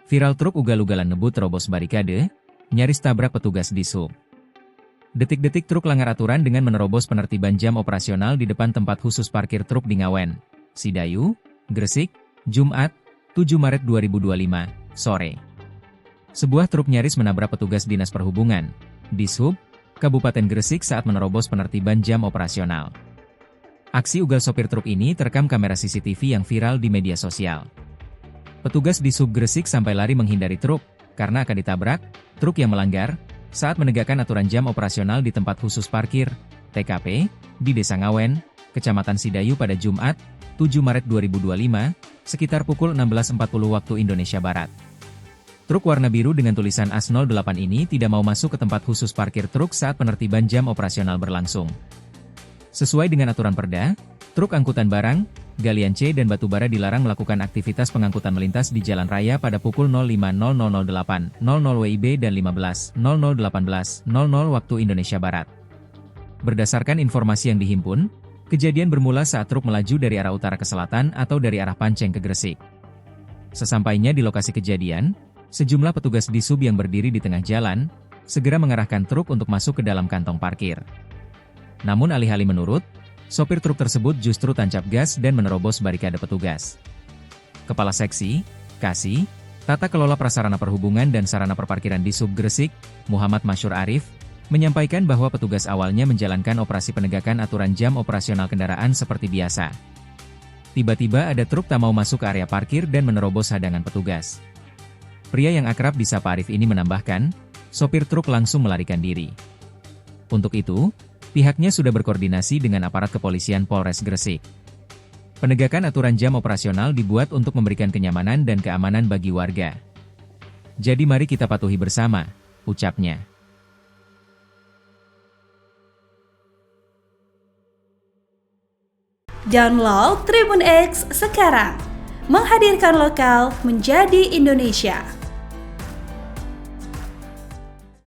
Viral truk ugal-ugalan ngebut terobos barikade, nyaris tabrak petugas Dishub. Detik-detik truk langgar aturan dengan menerobos penertiban jam operasional di depan tempat khusus parkir truk di Ngawen, Sidayu, Gresik, Jumat, 7 Maret 2025, sore. Sebuah truk nyaris menabrak petugas Dinas Perhubungan, Dishub, Kabupaten Gresik saat menerobos penertiban jam operasional. Aksi ugal sopir truk ini terekam kamera CCTV yang viral di media sosial. Petugas Dishub Gresik sampai lari menghindari truk, karena akan ditabrak, truk yang melanggar, saat menegakkan aturan jam operasional di tempat khusus parkir, TKP, di Desa Ngawen, Kecamatan Sidayu pada Jumat, 7 Maret 2025, sekitar pukul 16.40 waktu Indonesia Barat. Truk warna biru dengan tulisan AS08 ini tidak mau masuk ke tempat khusus parkir truk saat penertiban jam operasional berlangsung. Sesuai dengan aturan Perda, truk angkutan barang, galian C dan batubara dilarang melakukan aktivitas pengangkutan melintas di jalan raya pada pukul 05.0008.00 WIB dan 15.0018.00 waktu Indonesia Barat. Berdasarkan informasi yang dihimpun, kejadian bermula saat truk melaju dari arah utara ke selatan atau dari arah Panceng ke Gresik. Sesampainya di lokasi kejadian, sejumlah petugas Dishub yang berdiri di tengah jalan, segera mengarahkan truk untuk masuk ke dalam kantong parkir. Namun alih-alih menurut, sopir truk tersebut justru tancap gas dan menerobos barikade petugas. Kepala Seksi, Kasih, Tata Kelola Prasarana Perhubungan dan Sarana Perparkiran Dishub Gresik, Muhammad Masyur Arif, menyampaikan bahwa petugas awalnya menjalankan operasi penegakan aturan jam operasional kendaraan seperti biasa. Tiba-tiba ada truk tak mau masuk ke area parkir dan menerobos hadangan petugas. Pria yang akrab disapa Arif ini menambahkan, sopir truk langsung melarikan diri. Untuk itu, pihaknya sudah berkoordinasi dengan aparat kepolisian Polres Gresik. Penegakan aturan jam operasional dibuat untuk memberikan kenyamanan dan keamanan bagi warga. Jadi mari kita patuhi bersama, ucapnya. Download Tribun X sekarang, menghadirkan lokal menjadi Indonesia.